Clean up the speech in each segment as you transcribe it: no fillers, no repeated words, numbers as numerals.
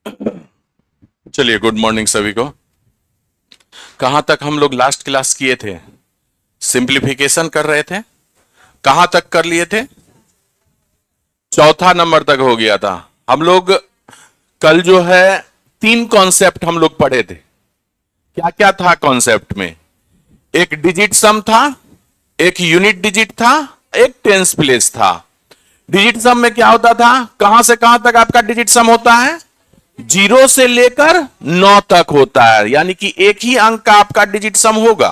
चलिए, good morning सभी को। कहां तक हम लोग लास्ट क्लास किए थे? सिंप्लीफिकेशन कर रहे थे। कहां तक कर लिए थे? चौथा नंबर तक हो गया था। हम लोग कल जो है 3 कॉन्सेप्ट हम लोग पढ़े थे। क्या क्या था कॉन्सेप्ट में? एक डिजिट सम था, एक यूनिट डिजिट था, एक टेंस प्लेस था। डिजिट सम में क्या होता था? कहां से कहां तक आपका डिजिट सम होता है? 0 से लेकर 9 तक होता है, यानी कि एक ही अंक का आपका डिजिट सम होगा।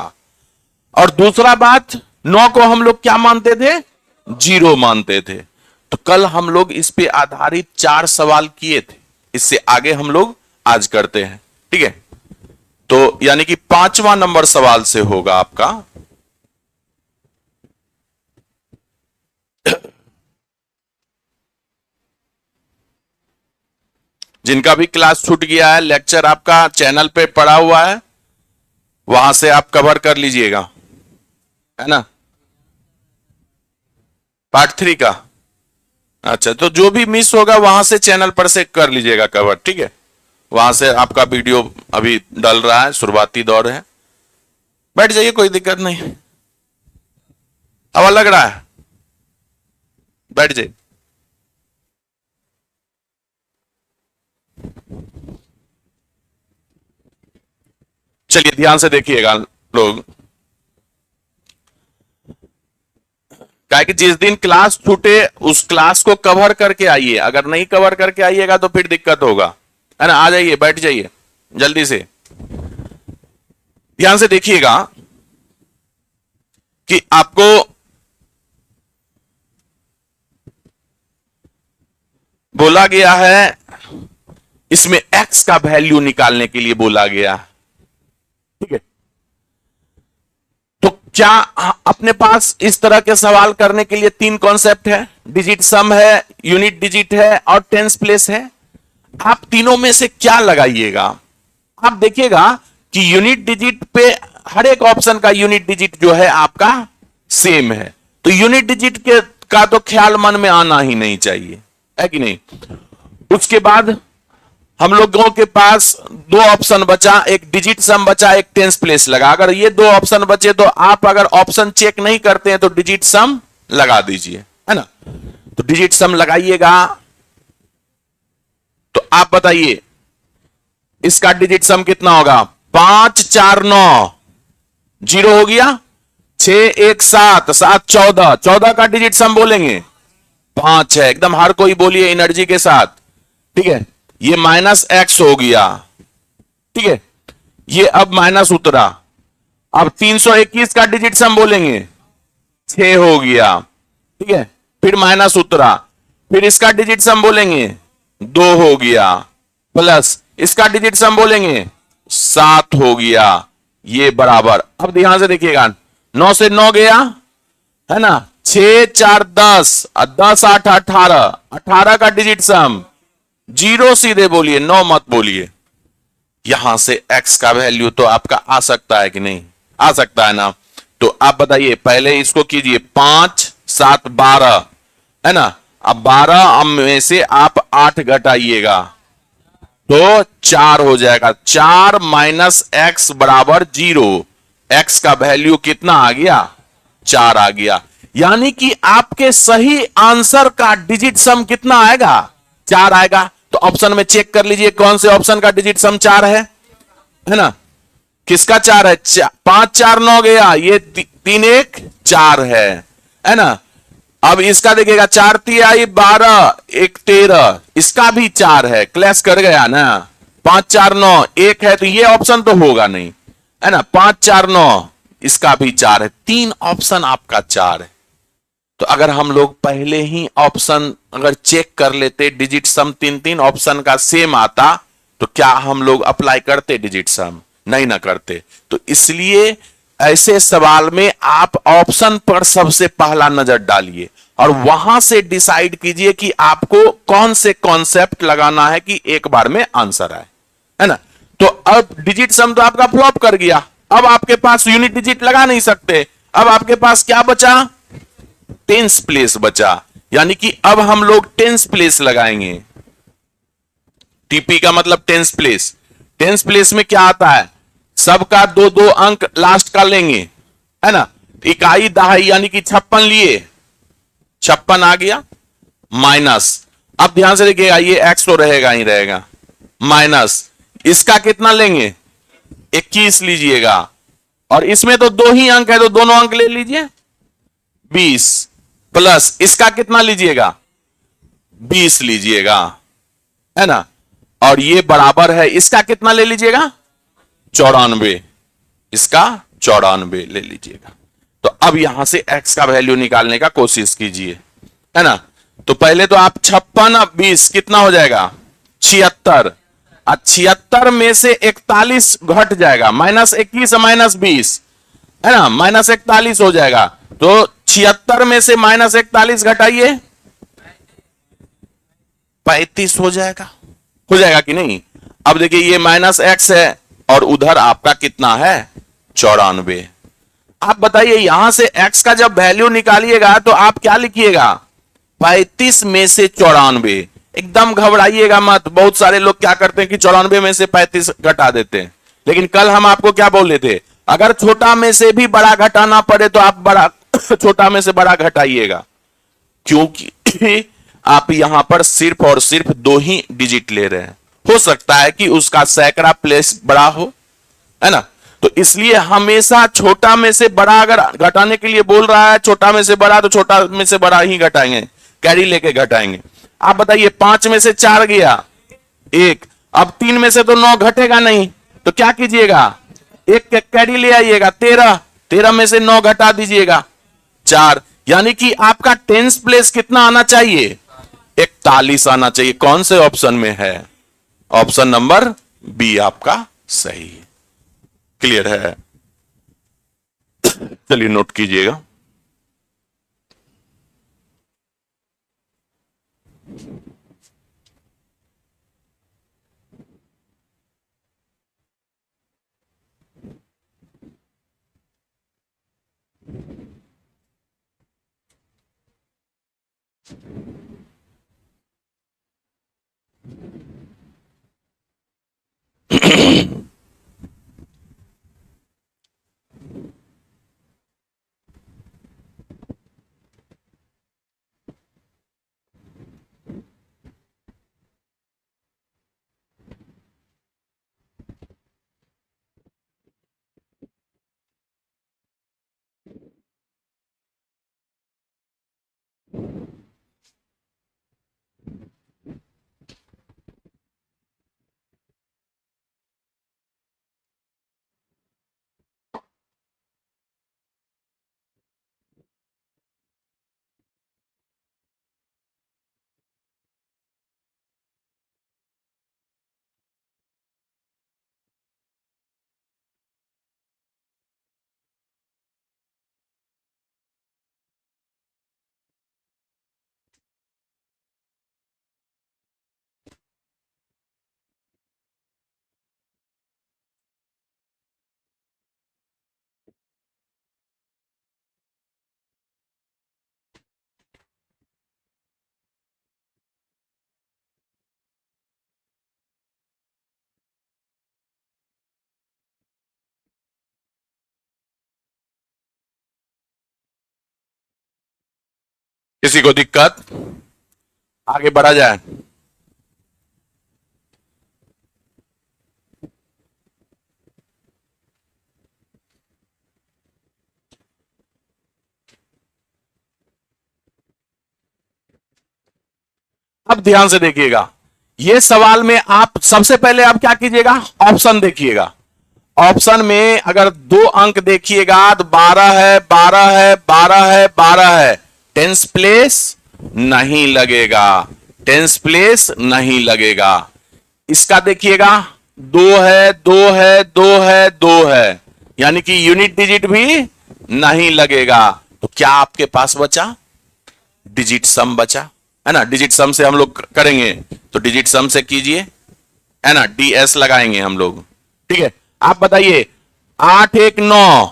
और दूसरा बात, 9 को हम लोग क्या मानते थे? 0 मानते थे। तो कल हम लोग इस पे आधारित 4 सवाल किए थे। इससे आगे हम लोग आज करते हैं, ठीक है? तो यानी कि 5वां नंबर सवाल से होगा आपका। जिनका भी क्लास छूट गया है, लेक्चर आपका चैनल पे पड़ा हुआ है, वहां से आप कवर कर लीजिएगा, है ना? पार्ट 3 का। अच्छा, तो जो भी मिस होगा वहां से चैनल पर से कर लीजिएगा कवर, ठीक है? वहां से आपका वीडियो अभी डल रहा है, शुरुआती दौर है। बैठ जाइए, कोई दिक्कत नहीं। हवा लग रहा है? बैठ जाइए। चलिए, ध्यान से देखिएगा लोग। क्या कि जिस दिन क्लास छूटे उस क्लास को कवर करके आइए। अगर नहीं कवर करके आइएगा तो फिर दिक्कत होगा, है ना? आ जाइए, बैठ जाइए जल्दी से। ध्यान से देखिएगा कि आपको बोला गया है, इसमें x का वैल्यू निकालने के लिए बोला गया, ठीक है? तो क्या अपने पास इस तरह के सवाल करने के लिए 3 कॉन्सेप्ट है? डिजिट सम है, यूनिट डिजिट है और टेंस प्लेस है। आप तीनों में से क्या लगाइएगा? आप देखिएगा कि यूनिट डिजिट पे हर एक ऑप्शन का यूनिट डिजिट जो है आपका सेम है। तो यूनिट डिजिट के का तो ख्याल मन में आना ही नहीं चाहिए, है कि नहीं? उसके बाद हम लोगों के पास 2 ऑप्शन बचा, एक डिजिट सम बचा, एक टेंस प्लेस लगा। अगर ये 2 ऑप्शन बचे तो आप अगर ऑप्शन चेक नहीं करते हैं तो डिजिट सम लगा दीजिए, है ना? तो डिजिट सम लगाइएगा। तो आप बताइए इसका डिजिट सम कितना होगा? 5 4 9, 0 हो गया। 6 1 7, 7 14, 14 का डिजिट सम बोलेंगे 5 है। एकदम हर कोई बोलिए एनर्जी के साथ, ठीक है? ये माइनस एक्स हो गया, ठीक है? ये अब माइनस उतरा। अब 321 का डिजिट सम बोलेंगे 6 हो गया, ठीक है? फिर माइनस उतरा। फिर इसका डिजिट सम बोलेंगे 2 हो गया, प्लस इसका डिजिट सम बोलेंगे 7 हो गया। ये बराबर, अब ध्यान से देखिएगा, 9 से 9 गया, है ना? 6 4 10, 10 8 18, 18 का डिजिट सम 0 सीधे बोलिए, 9 मत बोलिए। यहां से x का वैल्यू तो आपका आ सकता है कि नहीं? आ सकता है ना? तो आप बताइए, पहले इसको कीजिए 5 7 12, है ना? अब 12 में से आप 8 घटाइएगा तो 4 हो जाएगा। 4 माइनस एक्स बराबर 0। x का वैल्यू कितना आ गया? 4 आ गया। यानी कि आपके सही आंसर का डिजिट सम कितना आएगा? 4 आएगा। तो ऑप्शन में चेक कर लीजिए कौन से ऑप्शन का डिजिट सम 4 है ना? किसका 4 है? 5 4 9 गया, ये 3 1 4 है ना? अब इसका देखिएगा, 4 3 12, 1 13, इसका भी 4 है। क्लैश कर गया ना? 5 4 9 1 है, तो ये ऑप्शन तो होगा नहीं, है ना? 5 4 9, इसका भी 4 है। 3 ऑप्शन आपका 4 है। तो अगर हम लोग पहले ही ऑप्शन अगर चेक कर लेते, डिजिट सम 3 ऑप्शन का सेम आता, तो क्या हम लोग अप्लाई करते डिजिट सम? नहीं ना करते। तो इसलिए ऐसे सवाल में आप ऑप्शन पर सबसे पहला नजर डालिए और वहां से डिसाइड कीजिए कि आपको कौन से कॉन्सेप्ट लगाना है कि एक बार में आंसर आए, है ना? तो अब डिजिट सम तो आपका फ्लॉप कर गया। अब आपके पास यूनिट डिजिट लगा नहीं सकते। अब आपके पास क्या बचा? टेंस प्लेस बचा। यानी कि अब हम लोग टेंस प्लेस लगाएंगे। टीपी का मतलब टेंस प्लेस। टेंस प्लेस में क्या आता है, सबका दो दो अंक लास्ट का लेंगे, है ना। इकाई दहाई यानी कि 56 लिए, 56 आ गया, माइनस, अब ध्यान से देखिएगा ये एक्स तो रहेगा ही रहेगा, माइनस इसका कितना लेंगे 21 लीजिएगा, और इसमें तो दो ही अंक है तो दोनों अंक ले लीजिए 20, प्लस इसका कितना लीजिएगा 20 लीजिएगा, है ना, और ये बराबर है इसका कितना ले लीजिएगा 94, इसका 94 ले लीजिएगा। तो अब यहां से x का वैल्यू निकालने का कोशिश कीजिए, है ना। तो पहले तो आप 56 20 कितना हो जाएगा 76, 76 में से 41 घट जाएगा, -21 -20, है ना, -41 हो जाएगा। तो 76 में से -41 घटाइए 35 हो जाएगा, कि नहीं। अब देखिए ये -x है और उधर आपका कितना है 94। आप बताइए यहां से x का जब वैल्यू निकालिएगा तो आप क्या लिखिएगा 35 में से 94। एकदम घबराइएगा मत, बहुत सारे लोग क्या करते हैं कि 94 में से 35 घटा देते हैं, लेकिन कल हम आपको क्या बोले थे, अगर छोटा में से भी बड़ा घटाना पड़े तो आप बड़ा छोटा में से बड़ा घटाइएगा, क्योंकि आप यहां पर सिर्फ और सिर्फ 2 ही डिजिट ले रहे हैं। हो सकता है कि उसका सैकड़ा प्लेस बड़ा हो, है ना, तो इसलिए हमेशा छोटा में से बड़ा अगर घटाने के लिए बोल रहा है, छोटा में से बड़ा तो छोटा में से बड़ा ही घटाएंगे, कैरी लेके घटाएंगे। आप बताइए 5 में से 4 गया 1, अब 3 में से तो 9 घटेगा नहीं, तो क्या कीजिएगा एक कैरी ले आइएगा 13, 13 में से 9 घटा दीजिएगा 4, यानी कि आपका टेंस प्लेस कितना आना चाहिए 41 आना चाहिए। कौन से ऑप्शन में है, ऑप्शन नंबर बी आपका सही है। क्लियर है, चलिए नोट कीजिएगा। किसी को दिक्कत, आगे बढ़ा जाए। अब ध्यान से देखिएगा, ये सवाल में आप सबसे पहले आप क्या कीजिएगा, ऑप्शन देखिएगा। ऑप्शन में अगर 2 अंक देखिएगा तो 12 है, 12 है, 12 है, 12 है, टेंस प्लेस नहीं लगेगा, टेंस प्लेस नहीं लगेगा। इसका देखिएगा 2 है, 2 है, 2 है, 2 है, यानी कि यूनिट डिजिट भी नहीं लगेगा। तो क्या आपके पास बचा, डिजिट सम बचा, है ना। डिजिट सम से हम लोग करेंगे, तो डिजिट सम से कीजिए, है ना, डीएस लगाएंगे हम लोग, ठीक है। आप बताइए 8 1 9,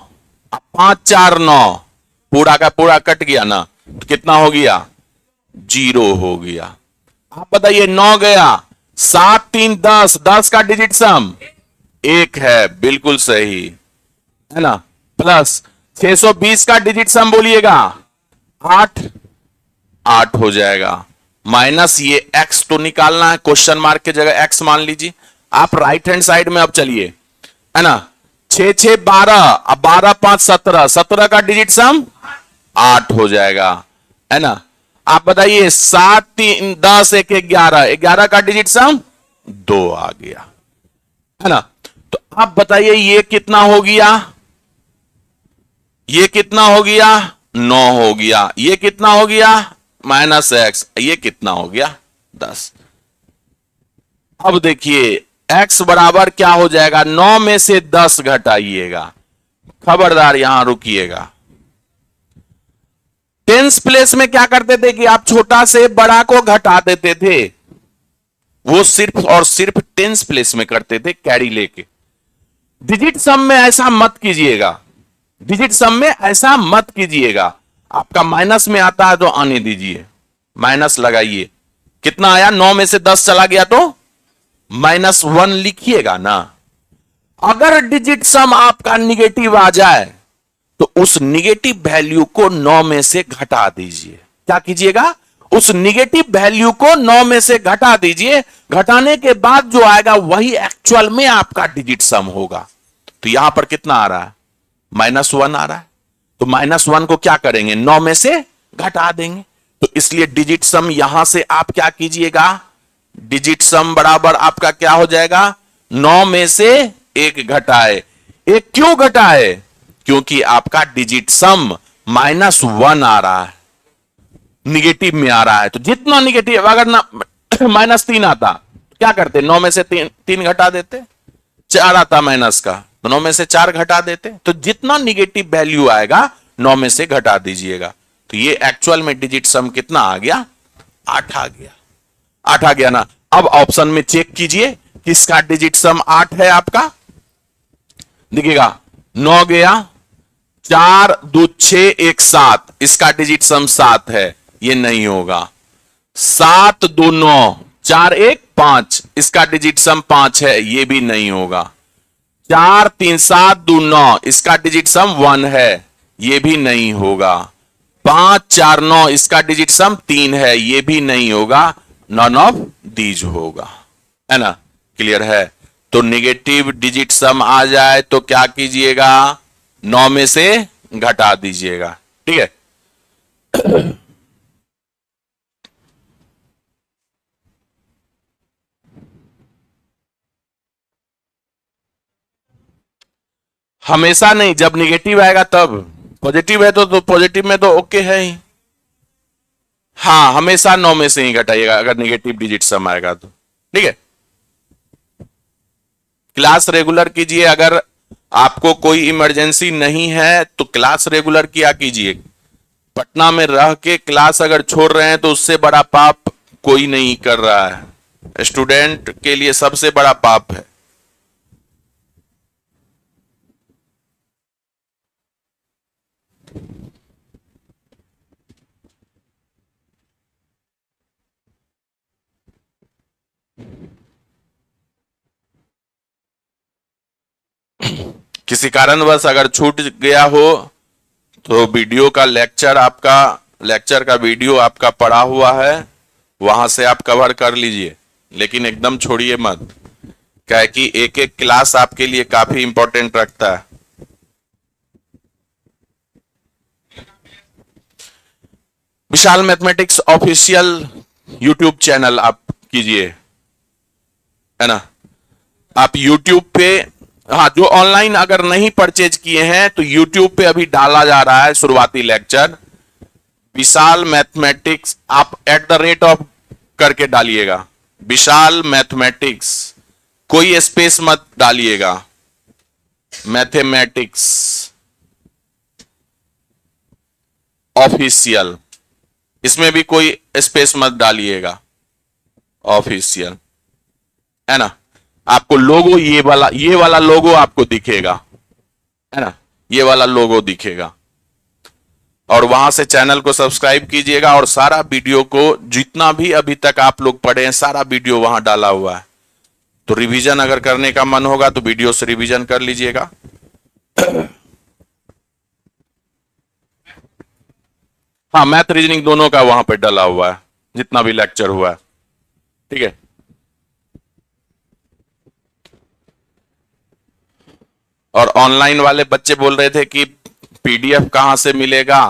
5 4 9, पूरा का पूरा कट गया ना, तो कितना हो गया 0 हो गया। आप बताइए 9 गया, 7 3 10, 10 का डिजिट सम 1 है, बिल्कुल सही है ना। प्लस 620 का डिजिट सम बोलिएगा 8, 8 हो जाएगा। माइनस ये x तो निकालना है, क्वेश्चन मार्क की जगह x मान लीजिए आप। राइट हैंड साइड में अब चलिए, है ना। 6 6 12, अब 12 5 17, 17 का डिजिट सम 8 हो जाएगा, है ना। आप बताइए 7 3 10 1 11, 11 का डिजिट सम 2 आ गया, है ना। तो आप बताइए ये कितना हो गया, ये कितना हो गया, 9 हो गया। ये कितना हो गया, -x। ये कितना हो गया, 10। अब देखिए x बराबर क्या हो जाएगा, 9 में से 10 घटाइएगा। खबरदार यहां रुकिएगा। टेंस प्लेस में क्या करते थे कि आप छोटा से बड़ा को घटा देते थे, वो सिर्फ और सिर्फ टेंस प्लेस में करते थे कैरी लेके। डिजिट सम में ऐसा मत कीजिएगा, डिजिट सम में ऐसा मत कीजिएगा। आपका माइनस में आता है तो आने दीजिए, माइनस लगाइए। कितना आया, 9 में से 10 चला गया तो -1 लिखिएगा ना। अगर डिजिट सम आपका निगेटिव आ जाए तो उस निगेटिव वैल्यू को 9 में से घटा दीजिए। क्या कीजिएगा, उस निगेटिव वैल्यू को 9 में से घटा दीजिए। घटाने के बाद जो आएगा वही एक्चुअल में आपका डिजिट सम होगा। तो यहां पर कितना आ रहा है, -1 आ रहा है। तो -1 को क्या करेंगे, 9 में से घटा देंगे। तो इसलिए डिजिट सम यहां से आप क्या कीजिएगा, डिजिट सम बराबर आपका क्या हो जाएगा, 9 में से 1 घटाए। 1 क्यों घटाए, क्योंकि आपका डिजिट सम -1 आ रहा है, निगेटिव में आ रहा है। तो जितना निगेटिव, अगर ना -3 आता क्या करते, 9 में से 3 घटा देते, 4 आता माइनस का, तो 9 में से 4 घटा देते। तो जितना निगेटिव वैल्यू आएगा 9 में से घटा दीजिएगा। तो ये एक्चुअल में डिजिट सम कितना आ गया, 8 आ गया। 8 आ गया ना। अब ऑप्शन में चेक कीजिए किसका डिजिट सम 8 है आपका। देखिएगा 9 गया, 4 2 6 1 7, इसका डिजिट सम 7 है, ये नहीं होगा। 7 2 9, 4 1 5, इसका डिजिट सम 5 है, ये भी नहीं होगा। 4 3 7 2 9, इसका डिजिट सम 1 है, ये भी नहीं होगा। 5 4 9, इसका डिजिट सम 3 है, ये भी नहीं होगा। नॉन ऑफ दीज होगा, है ना। क्लियर है। तो निगेटिव डिजिट सम आ जाए तो क्या कीजिएगा, 9 में से घटा दीजिएगा, ठीक है। हमेशा नहीं, जब निगेटिव आएगा तब। पॉजिटिव है तो पॉजिटिव में तो ओके है ही। हाँ, हमेशा 9 में से ही घटाइएगा अगर निगेटिव डिजिट सम आएगा तो, ठीक है। क्लास रेगुलर कीजिए। अगर आपको कोई इमरजेंसी नहीं है तो क्लास रेगुलर किया कीजिए। पटना में रह के क्लास अगर छोड़ रहे हैं तो उससे बड़ा पाप कोई नहीं कर रहा है। स्टूडेंट के लिए सबसे बड़ा पाप है। किसी कारणवश अगर छूट गया हो तो वीडियो का लेक्चर का वीडियो आपका पड़ा हुआ है, वहां से आप कवर कर लीजिए, लेकिन एकदम छोड़िए मत, क्या है कि एक एक क्लास आपके लिए काफी इंपॉर्टेंट रखता है। विशाल मैथमेटिक्स ऑफिशियल यूट्यूब चैनल आप कीजिए, है ना। आप यूट्यूब पे, हाँ, जो ऑनलाइन अगर नहीं परचेज किए हैं तो यूट्यूब पे अभी डाला जा रहा है शुरुआती लेक्चर विशाल मैथमेटिक्स। आप @ करके डालिएगा, विशाल मैथमेटिक्स, कोई स्पेस मत डालिएगा, मैथमेटिक्स ऑफिशियल, इसमें भी कोई स्पेस मत डालिएगा, ऑफिशियल, है ना। आपको लोगो ये वाला लोगो आपको दिखेगा, है ना, ये वाला लोगो दिखेगा। और वहां से चैनल को सब्सक्राइब कीजिएगा, और सारा वीडियो को जितना भी अभी तक आप लोग पढ़े हैं सारा वीडियो वहां डाला हुआ है। तो रिवीजन अगर करने का मन होगा तो वीडियो से रिवीजन कर लीजिएगा। हाँ, मैथ रीजनिंग दोनों का वहां पे डाला हुआ है, जितना भी लेक्चर हुआ है। ठीक है। और ऑनलाइन वाले बच्चे बोल रहे थे कि पीडीएफ कहां से मिलेगा,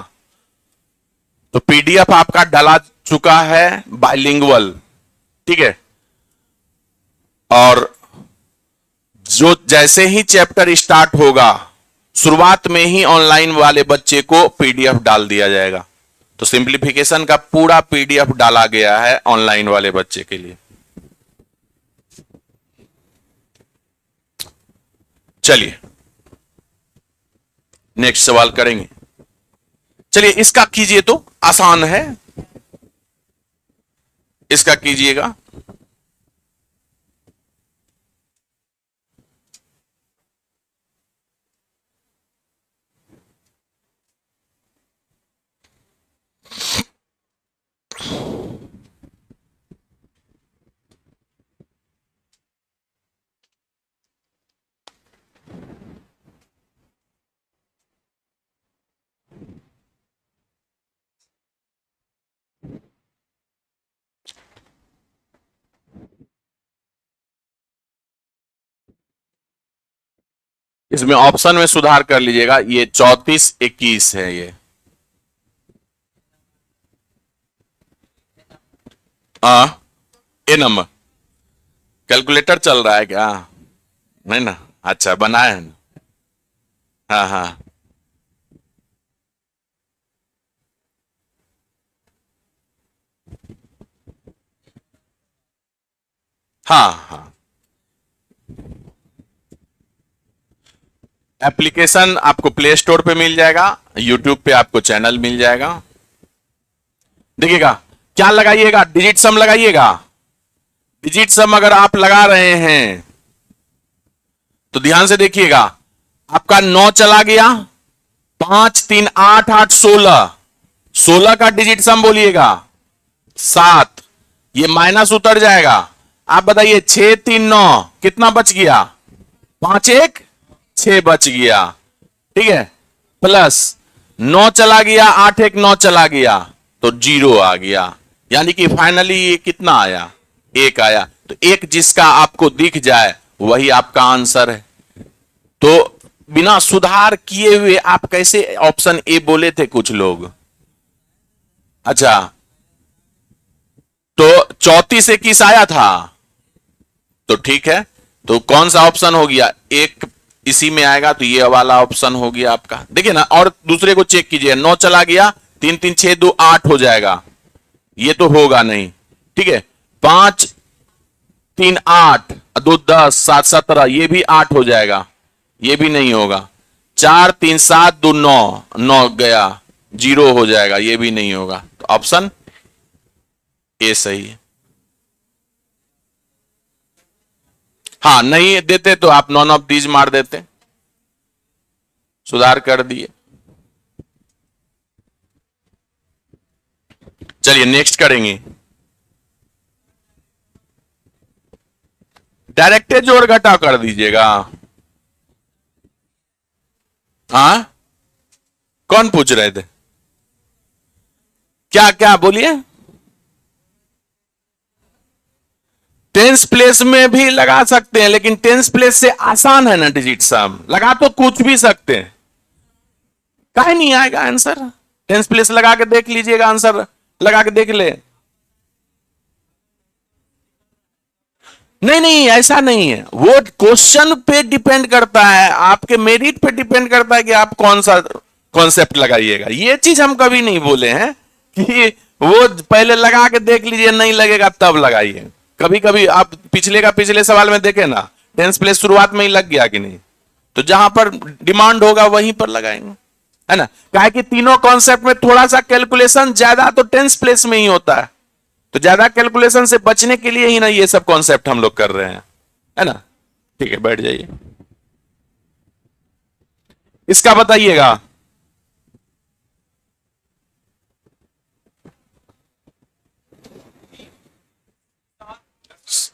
तो पीडीएफ आपका डला चुका है बाइलिंगुअल। ठीक है। और जो जैसे ही चैप्टर स्टार्ट होगा शुरुआत में ही ऑनलाइन वाले बच्चे को पीडीएफ डाल दिया जाएगा। तो सिंप्लीफिकेशन का पूरा पीडीएफ डाला गया है ऑनलाइन वाले बच्चे के लिए। चलिए नेक्स्ट सवाल करेंगे। चलिए इसका कीजिए, तो आसान है, इसका कीजिएगा। इसमें ऑप्शन में सुधार कर लीजिएगा, ये 34-21 है ये। हाँ, ए नंबर कैलकुलेटर चल रहा है क्या? नहीं ना, अच्छा बनाए हैं ना। हाँ हाँ हाँ हाँ। एप्लीकेशन आपको प्ले स्टोर पे मिल जाएगा, यूट्यूब पे आपको चैनल मिल जाएगा। देखिएगा क्या लगाइएगा, डिजिट सम लगाइएगा। डिजिट सम अगर आप लगा रहे हैं तो ध्यान से देखिएगा, आपका 9 चला गया, 5 3 8 8 16, 16 का डिजिट सम बोलिएगा 7, ये माइनस उतर जाएगा। आप बताइए 6 3 9 कितना बच गया? 5 1 6 बच गया। ठीक है, प्लस 9 चला गया, 8 1 9 चला गया, तो 0 आ गया। यानी कि फाइनली ये कितना आया? 1 आया। तो एक जिसका आपको दिख जाए वही आपका आंसर है। तो बिना सुधार किए हुए आप कैसे ऑप्शन ए बोले थे कुछ लोग? अच्छा, तो 34-21 आया था, तो ठीक है। तो कौन सा ऑप्शन हो गया? एक इसी में आएगा, तो ये वाला ऑप्शन हो गया आपका। देखिए ना, और दूसरे को चेक कीजिए, 9 चला गया, 3 3 6 2 8 हो जाएगा, ये तो होगा नहीं। ठीक है, 5 3 8 2 10 7 17, ये भी 8 हो जाएगा, ये भी नहीं होगा। 4 3 7 2 9 9 गया, 0 हो जाएगा, ये भी नहीं होगा। तो ऑप्शन ए सही है। हाँ, नहीं देते तो आप नॉन ऑफ दीज मार देते, सुधार कर दिए। चलिए नेक्स्ट करेंगे। डायरेक्ट जोड़ घटा कर दीजिएगा। हाँ, कौन पूछ रहे थे? क्या क्या बोलिए? टेंस प्लेस में भी लगा सकते हैं, लेकिन टेंस प्लेस से आसान है ना डिजिट सम, लगा तो कुछ भी सकते हैं। काहे नहीं आएगा आंसर? टेंस प्लेस लगा के देख लीजिएगा, आंसर लगा के देख ले। नहीं नहीं, ऐसा नहीं है, वो क्वेश्चन पे डिपेंड करता है, आपके मेरिट पे डिपेंड करता है कि आप कौन सा कॉन्सेप्ट लगाइएगा। ये चीज हम कभी नहीं बोले हैं कि वो पहले लगा के देख लीजिए, नहीं लगेगा तब लगाइए। कभी कभी आप पिछले का पिछले सवाल में देखें ना, टेंस प्लेस शुरुआत में ही लग गया कि नहीं, तो जहां पर डिमांड होगा वहीं पर लगाएंगे, है ना। काहे कि तीनों कॉन्सेप्ट में थोड़ा सा कैलकुलेशन ज्यादा तो टेंस प्लेस में ही होता है, तो ज्यादा कैलकुलेशन से बचने के लिए ही ना ये सब कॉन्सेप्ट हम लोग कर रहे हैं, है ना। ठीक है, बैठ जाइए। इसका बताइएगा,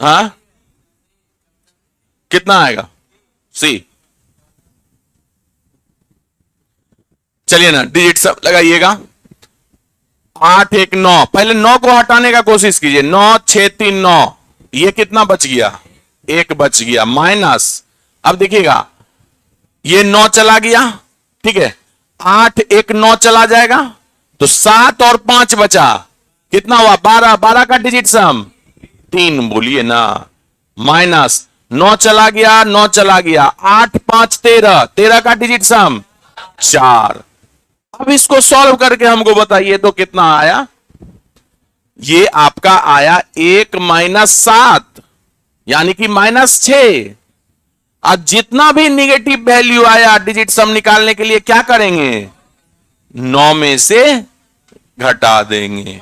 हाँ, कितना आएगा? सी। चलिए ना, डिजिट सब लगाइएगा। 8 1 9, पहले 9 को हटाने का कोशिश कीजिए। 9 6 3 9, ये कितना बच गया? एक बच गया, माइनस। अब देखिएगा, ये 9 चला गया, ठीक है। 8 1 9 चला जाएगा, तो 7 और 5 बचा, कितना हुआ? 12। 12 का डिजिट सम 3, बोलिए ना। माइनस 9 चला गया, 9 चला गया, 8 5 13, 13 का डिजिट सम 4। अब इसको सॉल्व करके हमको बताइए तो कितना आया? ये आपका आया 1 -7, यानी कि -6। अब जितना भी निगेटिव वैल्यू आया डिजिट सम निकालने के लिए क्या करेंगे? 9 में से घटा देंगे,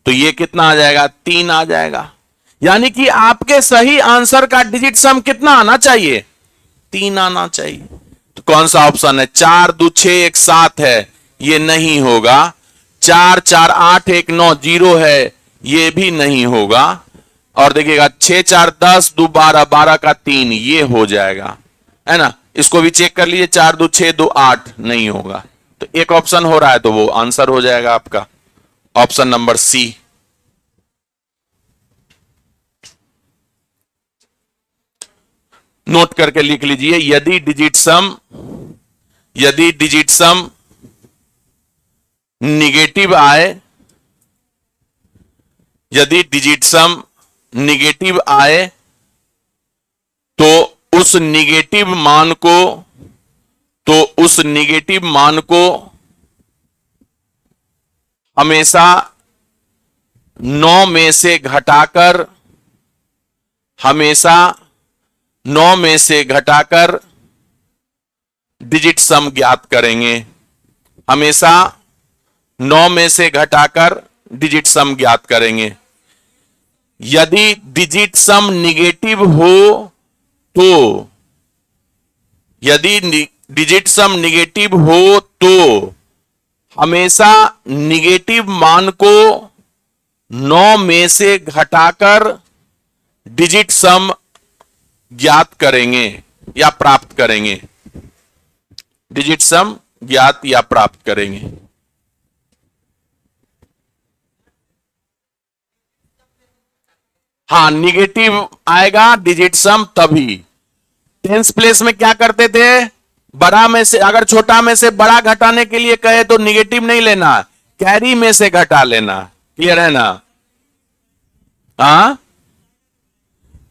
तो ये कितना आ जाएगा? 3 आ जाएगा। यानी कि आपके सही आंसर का डिजिट सम कितना आना चाहिए? 3 आना चाहिए। तो कौन सा ऑप्शन है? 4 2 6 1 7 है, ये नहीं होगा। 4 4 8 1 9 0 है, ये भी नहीं होगा। और देखिएगा 6 4 10 2 12, 12 का 3, ये हो जाएगा, है ना। इसको भी चेक कर लीजिए, 4 2 6 2 8, नहीं होगा। तो एक ऑप्शन हो रहा है, तो वो आंसर हो जाएगा आपका ऑप्शन नंबर सी। नोट करके लिख लीजिए, यदि डिजिट सम निगेटिव आए, यदि डिजिट सम निगेटिव आए, तो उस निगेटिव मान को तो उस निगेटिव मान को हमेशा 9 में से घटाकर, हमेशा 9 में से घटाकर डिजिट सम ज्ञात करेंगे। हमेशा 9 में से घटाकर डिजिट सम ज्ञात करेंगे। यदि डिजिट सम निगेटिव हो तो, यदि डिजिट सम निगेटिव हो तो हमेशा निगेटिव मान को 9 में से घटाकर डिजिट सम ज्ञात करेंगे या प्राप्त करेंगे। डिजिट सम ज्ञात या प्राप्त करेंगे। हाँ, निगेटिव आएगा डिजिट सम तभी। टेंस प्लेस में क्या करते थे? बड़ा में से, अगर छोटा में से बड़ा घटाने के लिए कहे तो निगेटिव नहीं लेना, कैरी में से घटा लेना। क्लियर है ना? हाँ,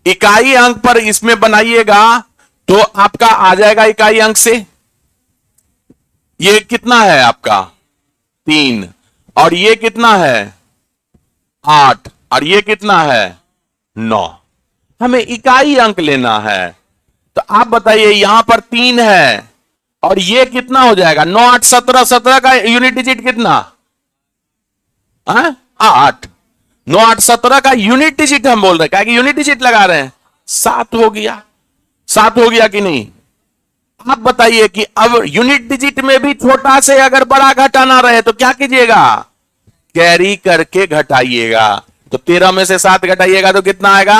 इकाई अंक पर इसमें बनाइएगा तो आपका आ जाएगा इकाई अंक से। ये कितना है आपका? 3। और ये कितना है? 8। और ये कितना है? 9। हमें इकाई अंक लेना है, तो आप बताइए, यहां पर 3 है और ये कितना हो जाएगा? 9 8 17, 17 का यूनिट डिजिट कितना? 8। 9 8 17 का यूनिट डिजिट हम बोल रहे हैं, क्या कि यूनिट डिजिट लगा रहे हैं। 7 हो गया। 7 हो गया कि नहीं? आप बताइए कि अब यूनिट डिजिट में भी छोटा से अगर बड़ा घटाना रहे तो क्या कीजिएगा? कैरी करके घटाइएगा। तो 13 में से 7 घटाइएगा तो कितना आएगा?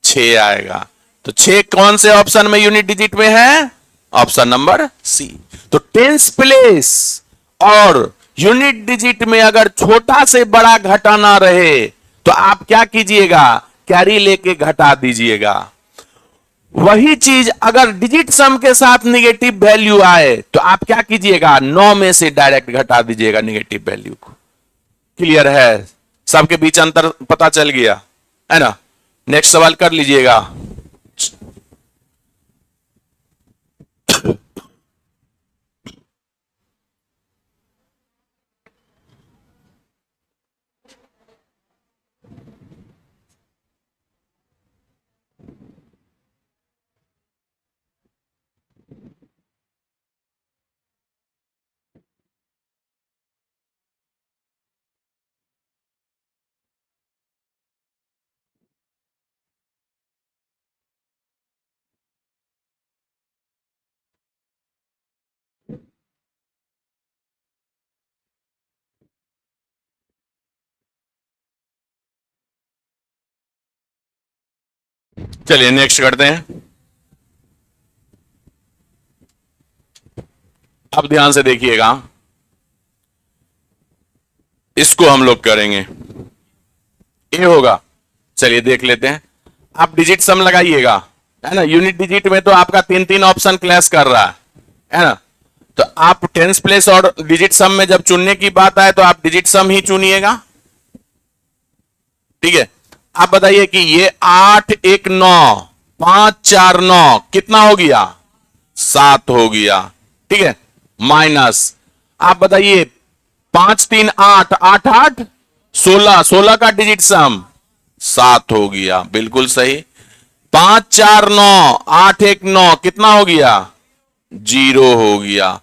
6 आएगा। तो 6 कौन से ऑप्शन में यूनिट डिजिट में है? Option number C. तो टेंस प्लेस और यूनिट डिजिट में अगर छोटा से बड़ा घटाना रहे तो आप क्या कीजिएगा? कैरी लेके घटा दीजिएगा। वही चीज अगर डिजिट सम के साथ निगेटिव वैल्यू आए तो आप क्या कीजिएगा? 9 में से डायरेक्ट घटा दीजिएगा निगेटिव वैल्यू को। क्लियर है? सबके बीच अंतर पता चल गया है ना? नेक्स्ट सवाल कर लीजिएगा। चलिए नेक्स्ट करते हैं। अब ध्यान से देखिएगा, इसको हम लोग करेंगे, ए होगा। चलिए देख लेते हैं। आप डिजिट सम लगाइएगा, है ना। यूनिट डिजिट में तो आपका तीन तीन ऑप्शन क्लैश कर रहा है ना। तो आप टेंस प्लेस और डिजिट सम में जब चुनने की बात आए तो आप डिजिट सम ही चुनिएगा, ठीक है। आप बताइए कि ये 8 1 9 5 4 9 कितना हो गया, 7 हो गया, ठीक है। माइनस आप बताइए 5 3 8 8 8 16 16 का डिजिट सम 7 हो गया, बिल्कुल सही। 5 4 9 8 1 9 कितना हो गया, 0 हो गया।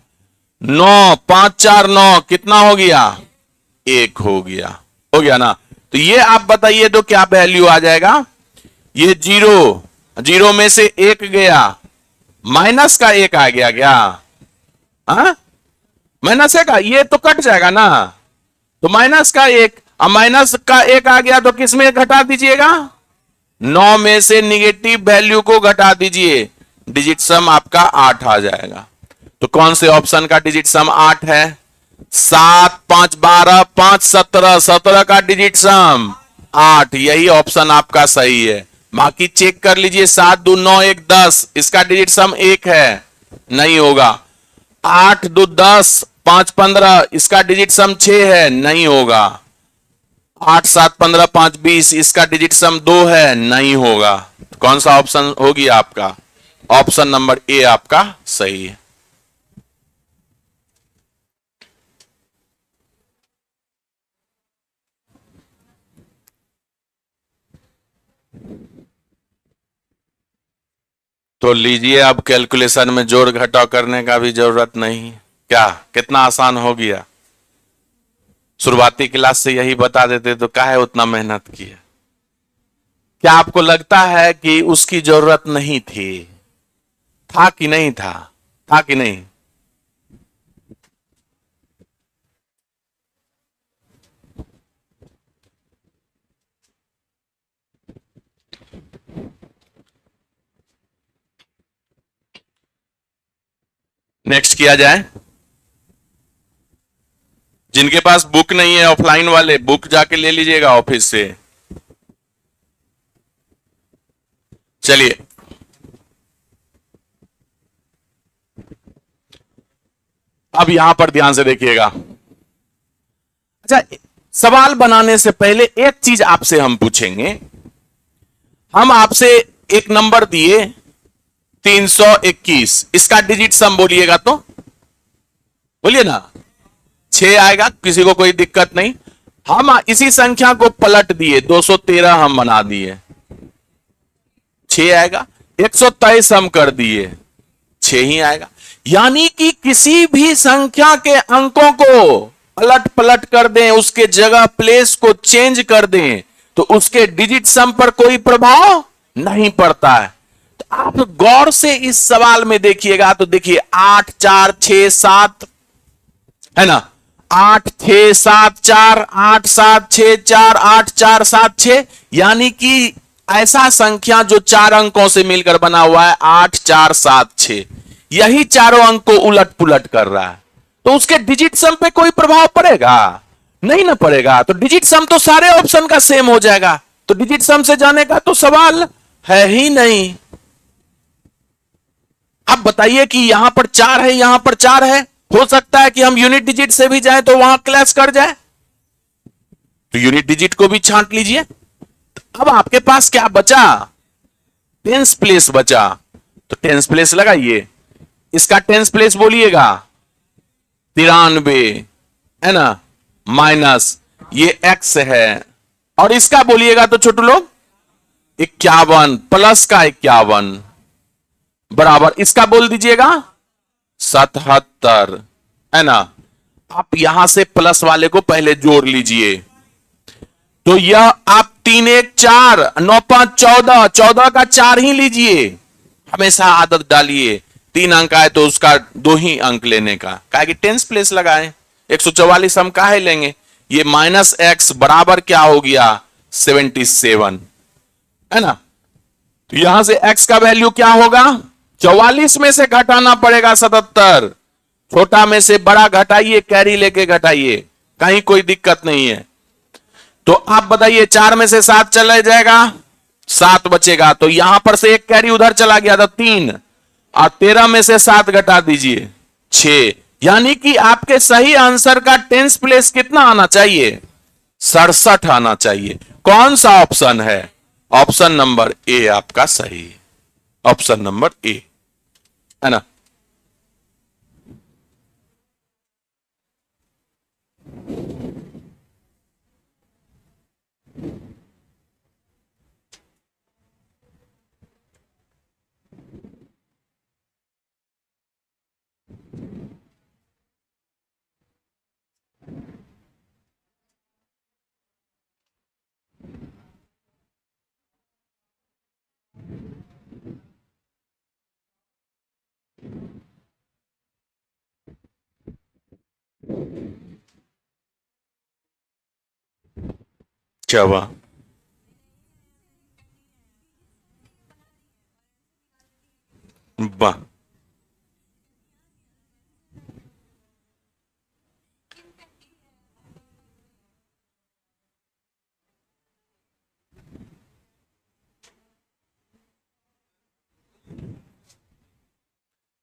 9 5 4 9 कितना हो गया, 1 हो गया, हो गया ना। तो ये आप बताइए तो क्या वैल्यू आ जाएगा, ये 0 0 में से 1 गया, माइनस का 1 आ गया क्या, हाँ माइनस का ये तो कट जाएगा ना। तो माइनस का 1, अब माइनस का 1 आ गया तो किस में घटा दीजिएगा, 9 में से निगेटिव वैल्यू को घटा दीजिए, डिजिट सम आपका 8 आ जाएगा। तो कौन से ऑप्शन का डिजिट सम 8 है, 7 5 12 5 17 17 का डिजिट सम 8, यही ऑप्शन आपका सही है। बाकी चेक कर लीजिए, 7 2 9 1 10 इसका डिजिट सम 1 है, नहीं होगा। 8 2 10 5 15 इसका डिजिट सम 6 है, नहीं होगा। 8 7 15 5 20 इसका डिजिट सम 2 है, नहीं होगा। कौन सा ऑप्शन होगी आपका, ऑप्शन नंबर ए आपका सही है। तो लीजिए, अब कैलकुलेशन में जोड़ घटाव करने का भी जरूरत नहीं, क्या कितना आसान हो गया। शुरुआती क्लास से यही बता देते तो काहे उतना मेहनत किया। क्या आपको लगता है कि उसकी जरूरत नहीं थी, था कि नहीं था, था कि नहीं। नेक्स्ट किया जाए। जिनके पास बुक नहीं है, ऑफलाइन वाले बुक जाके ले लीजिएगा ऑफिस से। चलिए अब यहां पर ध्यान से देखिएगा। अच्छा, सवाल बनाने से पहले एक चीज आपसे हम पूछेंगे। हम आपसे एक नंबर दिए 321, इसका डिजिट सम बोलिएगा तो बोलिए ना, 6 आएगा, किसी को कोई दिक्कत नहीं। हम इसी संख्या को पलट दिए, 213 हम बना दिए, 6 आएगा। 123 हम कर दिए, 6 ही आएगा। यानी कि किसी भी संख्या के अंकों को पलट पलट कर दें, उसके जगह प्लेस को चेंज कर दें, तो उसके डिजिट सम पर कोई प्रभाव नहीं पड़ता है। तो आप गौर से इस सवाल में देखिएगा, तो देखिए 8 4 6 7 है ना, 8 6 7 4 8 7 6 4 8 4 7 6, यानी कि ऐसा संख्या जो 4 अंकों से मिलकर बना हुआ है 8 4 7 6, यही चारों अंक को उलट पुलट कर रहा है। तो उसके डिजिट सम पे कोई प्रभाव पड़ेगा नहीं ना पड़ेगा। तो डिजिट सम तो सारे ऑप्शन का सेम हो जाएगा, तो डिजिट सम से जाने का तो सवाल है ही नहीं। अब बताइए कि यहां पर 4 है, यहां पर 4 है, हो सकता है कि हम यूनिट डिजिट से भी जाएं तो वहां क्लैश कर जाए, तो यूनिट डिजिट को भी छांट लीजिए। अब आपके पास क्या बचा, टेंस प्लेस बचा, तो टेंस प्लेस लगाइए। इसका टेंस प्लेस बोलिएगा 93 है ना, माइनस ये x है, और इसका बोलिएगा तो छोटू लोग 51 प्लस का 51 बराबर इसका बोल दीजिएगा 77 है ना। आप यहां से प्लस वाले को पहले जोड़ लीजिए, तो यह आप 3 1 4 9 5 14 14 का 4 ही लीजिए। हमेशा आदत डालिए 3 अंक आए तो उसका 2 ही अंक लेने का, काहे कि टेंस प्लेस लगाए। 144 हम काहे लेंगे, ये माइनस एक्स बराबर क्या हो गया 77 है ना। तो यहां से x का वैल्यू क्या होगा, 44 में से घटाना पड़ेगा 77। छोटा में से बड़ा घटाइए, कैरी लेके घटाइए, कहीं कोई दिक्कत नहीं है। तो आप बताइए 4 में से 7 चला जाएगा, 7 बचेगा। तो यहां पर से एक कैरी उधर चला गया था 3, और 13 में से 7 घटा दीजिए 6। यानी कि आपके सही आंसर का टेंस प्लेस कितना आना चाहिए, 67 आना चाहिए। कौन सा ऑप्शन है, ऑप्शन नंबर ए आपका सही है, ऑप्शन नंबर ए, है ना। चवा वाह,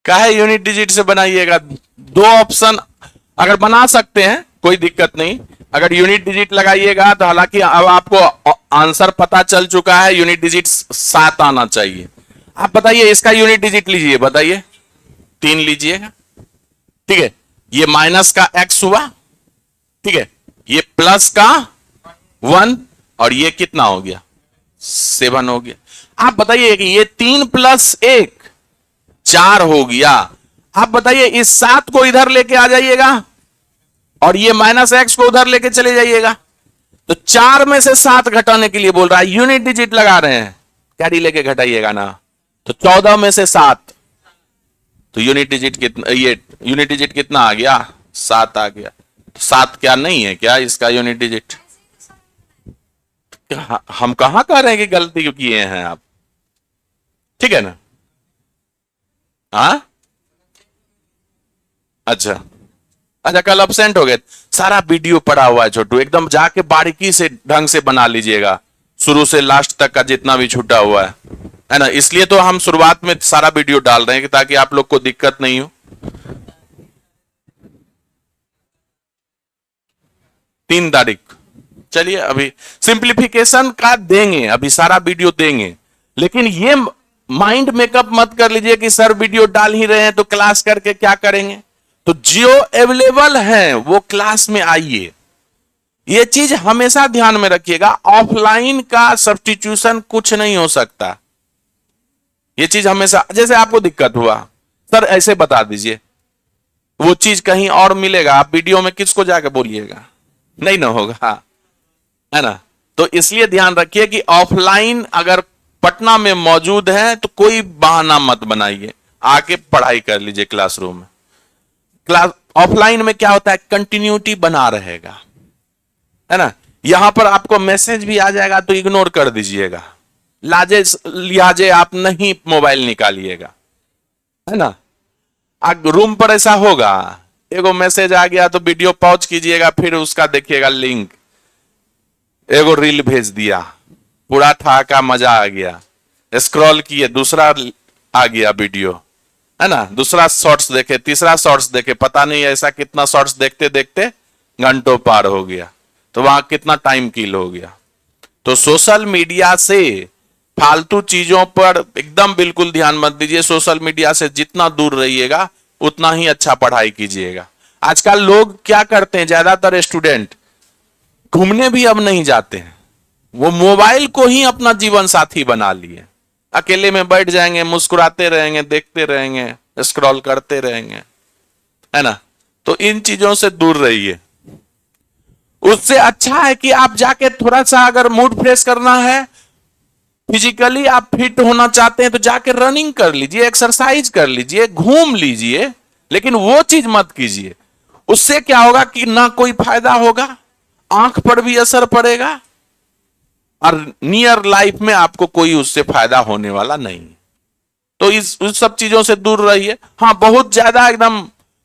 क्या है, यूनिट डिजिट से बनाइएगा। दो ऑप्शन अगर बना सकते हैं कोई दिक्कत नहीं, अगर यूनिट डिजिट लगाइएगा तो हालांकि अब आपको आंसर पता चल चुका है, यूनिट डिजिट 7 आना चाहिए। आप बताइए इसका यूनिट डिजिट लीजिए, बताइए 3 लीजिएगा, ठीक है। ये माइनस का x हुआ, ठीक है, ये प्लस का 1, और ये कितना हो गया 7 हो गया। आप बताइए कि ये 3 प्लस 1 4 हो गया। आप बताइए इस 7 को इधर लेके आ जाइएगा और ये माइनस एक्स को उधर लेके चले जाइएगा। तो 4 में से 7 घटाने के लिए बोल रहा है, यूनिट डिजिट लगा रहे हैं, कैरी लेके घटाइएगा ना। तो 14 में से 7, तो यूनिट डिजिट कितना, ये यूनिट डिजिट कितना आ गया 7 आ गया। तो 7 क्या नहीं है क्या इसका यूनिट डिजिट? हम कहां कह रहे हैं कि गलती किए हैं आप, ठीक है ना। हाँ अच्छा अच्छा, कल अब्सेंट हो गए। सारा वीडियो पड़ा हुआ है छोटू, एकदम जाके बारीकी से ढंग से बना लीजिएगा, शुरू से लास्ट तक का जितना भी छूटा हुआ है ना। इसलिए तो हम शुरुआत में सारा वीडियो डाल रहे हैं कि ताकि आप लोग को दिक्कत नहीं हो। 3 तारीख, चलिए अभी सिंप्लीफिकेशन का देंगे, अभी सारा वीडियो देंगे। लेकिन ये माइंड मेकअप मत कर लीजिए कि सर वीडियो डाल ही रहे हैं तो क्लास करके क्या करेंगे। तो जो अवेलेबल है वो क्लास में आइए, ये चीज हमेशा ध्यान में रखिएगा। ऑफलाइन का सब्स्टिट्यूशन कुछ नहीं हो सकता, ये चीज हमेशा। जैसे आपको दिक्कत हुआ, सर ऐसे बता दीजिए, वो चीज कहीं और मिलेगा, आप वीडियो में किसको जाके बोलिएगा, नहीं ना होगा, है ना। तो इसलिए ध्यान रखिए कि ऑफलाइन अगर पटना में मौजूद है तो कोई बहाना मत बनाइए, आके पढ़ाई कर लीजिए क्लासरूम में। क्लास ऑफलाइन में क्या होता है, कंटिन्यूटी बना रहेगा, है ना। यहां पर आपको मैसेज भी आ जाएगा तो इग्नोर कर दीजिएगा, लाजे लिहाजे आप नहीं मोबाइल निकालिएगा, है ना। रूम पर ऐसा होगा, एगो मैसेज आ गया तो वीडियो पॉज कीजिएगा, फिर उसका देखिएगा लिंक, एगो रील भेज दिया, पूरा था का मजा आ गया, स्क्रॉल किए दूसरा आ गया वीडियो, है ना। दूसरा शॉर्ट्स देखे, तीसरा शॉर्ट्स देखे, पता नहीं ऐसा कितना शॉर्ट्स देखते देखते घंटों पार हो गया, तो वहां कितना टाइम किल हो गया। तो सोशल मीडिया से फालतू चीजों पर एकदम बिल्कुल ध्यान मत दीजिए। सोशल मीडिया से जितना दूर रहिएगा उतना ही अच्छा पढ़ाई कीजिएगा। आजकल लोग क्या करते हैं, ज्यादातर स्टूडेंट घूमने भी अब नहीं जाते हैं, वो मोबाइल को ही अपना जीवन साथी बना लिए। अकेले में बैठ जाएंगे, मुस्कुराते रहेंगे, देखते रहेंगे, स्क्रॉल करते रहेंगे, है ना। तो इन चीजों से दूर रहिए। उससे अच्छा है कि आप जाके थोड़ा सा, अगर मूड फ्रेश करना है, फिजिकली आप फिट होना चाहते हैं तो जाके रनिंग कर लीजिए, एक्सरसाइज कर लीजिए, घूम लीजिए, लेकिन वो चीज मत कीजिए। उससे क्या होगा कि ना कोई फायदा होगा, आंख पर भी असर पड़ेगा, और नियर लाइफ में आपको कोई उससे फायदा होने वाला नहीं। तो उस सब चीजों से दूर रहिए। हाँ, बहुत ज्यादा एकदम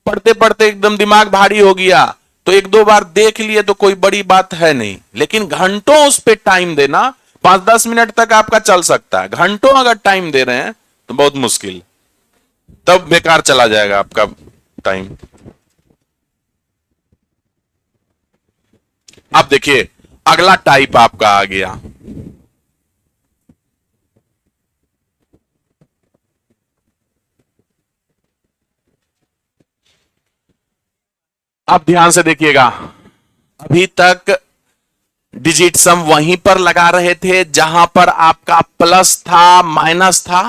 पढ़ते पढ़ते एकदम दिमाग भारी हो गया तो एक दो बार देख लिए तो कोई बड़ी बात है नहीं, लेकिन घंटों उस पे टाइम देना, 5-10 मिनट तक आपका चल सकता है, घंटों अगर टाइम दे रहे हैं तो बहुत मुश्किल, तब बेकार चला जाएगा आपका टाइम। अब देखिए अगला टाइप आपका आ गया, अब ध्यान से देखिएगा। अभी तक डिजिट सम वहीं पर लगा रहे थे जहां पर आपका प्लस था माइनस था,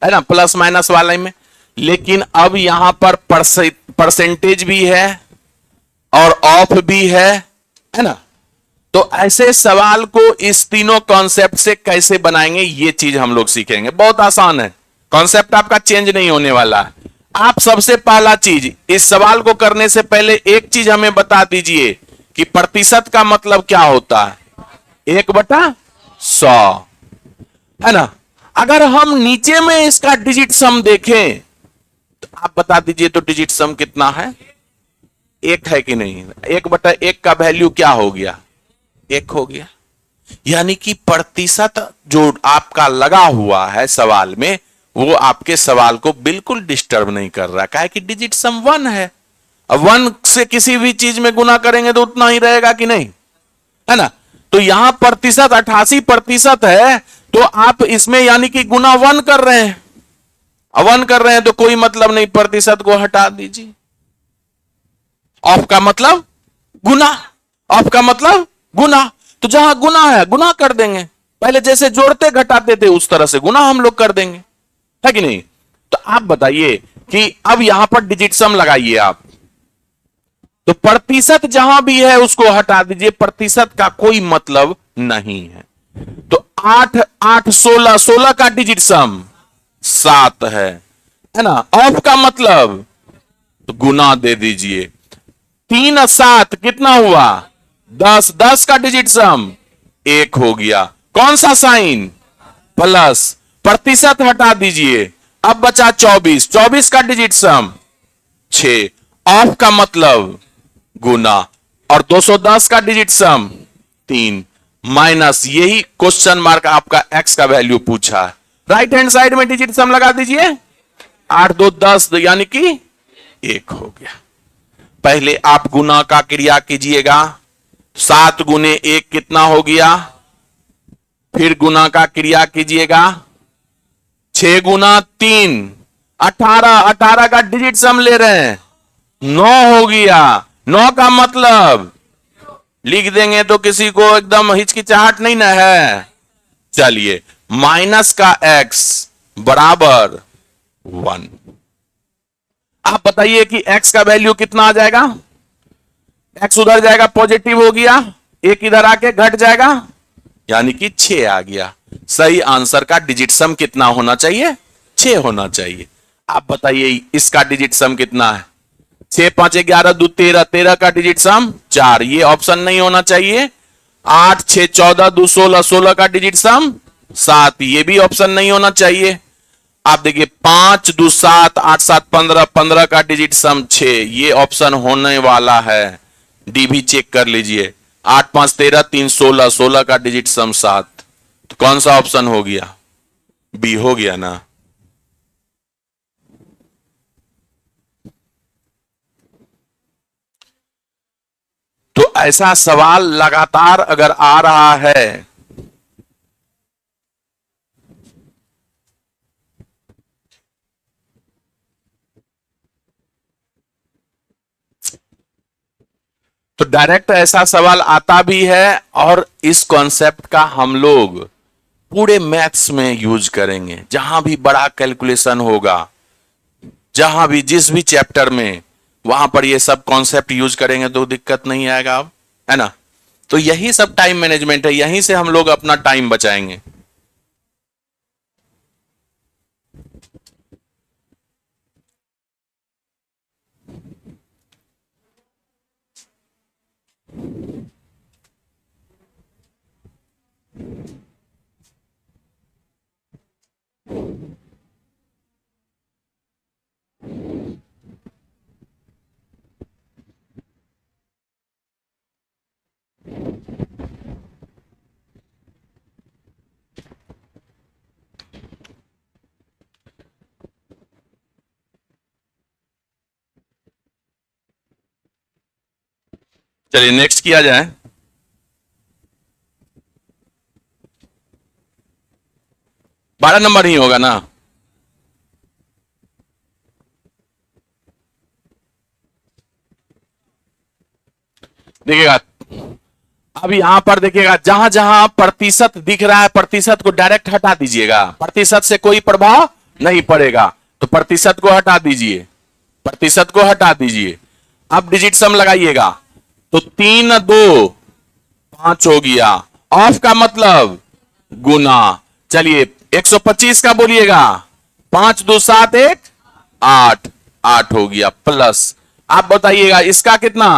है ना, प्लस माइनस वाले में, लेकिन अब यहां पर परसेंटेज भी है और ऑफ भी है ना। तो ऐसे सवाल को इस तीनों कॉन्सेप्ट से कैसे बनाएंगे ये चीज हम लोग सीखेंगे। बहुत आसान है, कॉन्सेप्ट आपका चेंज नहीं होने वाला है। आप सबसे पहला चीज, इस सवाल को करने से पहले एक चीज हमें बता दीजिए कि प्रतिशत का मतलब क्या होता है। 1/100, है ना। अगर हम नीचे में इसका डिजिट सम देखें तो आप बता दीजिए तो डिजिट सम कितना है, 1 है कि नहीं। 1/1 का वैल्यू क्या हो गया, 1 हो गया। यानी कि प्रतिशत जो आपका लगा हुआ है सवाल में वो आपके सवाल को बिल्कुल डिस्टर्ब नहीं कर रहा, काहे कि डिजिट सम 1 है। अब 1 से किसी भी चीज में गुना करेंगे तो उतना ही रहेगा कि नहीं, है ना। तो यहां प्रतिशत 88% है, तो आप इसमें यानी कि गुना 1 कर रहे हैं, 1 कर रहे हैं तो कोई मतलब नहीं, प्रतिशत को हटा दीजिए। ऑफ का मतलब गुना, ऑफ का मतलब गुना, तो जहां गुना है गुना कर देंगे, पहले जैसे जोड़ते घटाते थे उस तरह से गुना हम लोग कर देंगे, है कि नहीं। तो आप बताइए कि अब यहां पर डिजिट सम लगाइए आप, तो प्रतिशत जहां भी है उसको हटा दीजिए, प्रतिशत का कोई मतलब नहीं है। तो 8 8 16, 16 का डिजिट सम 7 है ना। ऑफ का मतलब तो गुना दे दीजिए, 3 और 7 कितना हुआ, 10, 10 का डिजिट सम 1 हो गया। कौन सा साइन, प्लस, प्रतिशत हटा दीजिए, अब बचा 24, 24 का डिजिट सम 6, ऑफ का मतलब गुना, और 210 का डिजिट सम 3, माइनस, यही क्वेश्चन मार्क आपका एक्स का वैल्यू पूछा है। राइट हैंड साइड में डिजिट सम लगा दीजिए, 8 2 10 यानी कि 1 हो गया। पहले आप गुना का क्रिया कीजिएगा, 7 गुने 1 कितना हो गया, फिर गुना का क्रिया कीजिएगा, 6 गुना 3 18, 18 का डिजिट सम ले रहे हैं, 9 हो गया। 9 का मतलब लिख देंगे तो किसी को एकदम हिचकिचाहट नहीं ना है। चलिए, माइनस का x बराबर 1। आप बताइए कि x का वैल्यू कितना आ जाएगा, x उधर जाएगा पॉजिटिव हो गया, एक इधर आके घट जाएगा, यानी कि 6 आ गया। सही आंसर का डिजिट सम कितना होना चाहिए, 6 होना चाहिए। आप बताइए इसका डिजिट सम कितना है, 6 5 11 2 13, 13 का डिजिट सम 4, ये ऑप्शन नहीं होना चाहिए। 8 6 14 2 16, 16 का डिजिट सम 7, ये भी ऑप्शन नहीं होना चाहिए। आप देखिए 5 2 7 8 7 15, 15 का डिजिट सम 6, ये ऑप्शन होने वाला है, डी भी चेक कर लीजिए। 8 5 13 3 16, 16 का डिजिट सम 7, तो कौन सा ऑप्शन हो गया, बी हो गया ना। तो ऐसा सवाल लगातार अगर आ रहा है तो डायरेक्ट ऐसा सवाल आता भी है, और इस कॉन्सेप्ट का हम लोग पूरे मैथ्स में यूज करेंगे, जहां भी बड़ा कैलकुलेशन होगा, जहां भी जिस भी चैप्टर में, वहां पर ये सब कॉन्सेप्ट यूज करेंगे तो दिक्कत नहीं आएगा अब, है ना। तो यही सब टाइम मैनेजमेंट है, यहीं से हम लोग अपना टाइम बचाएंगे। चलिए नेक्स्ट किया जाए। बारह नंबर ही होगा ना? देखिएगा, अब यहां पर देखिएगा, जहां जहां प्रतिशत दिख रहा है प्रतिशत को डायरेक्ट हटा दीजिएगा, प्रतिशत से कोई प्रभाव नहीं पड़ेगा, तो प्रतिशत को हटा दीजिए, प्रतिशत को हटा दीजिए। अब डिजिट सम लगाइएगा, तो 3 2 5 हो गया। ऑफ का मतलब गुना। चलिए 125 का बोलिएगा, 5 2 7 1 8, 8 हो गया प्लस। आप बताइएगा इसका कितना?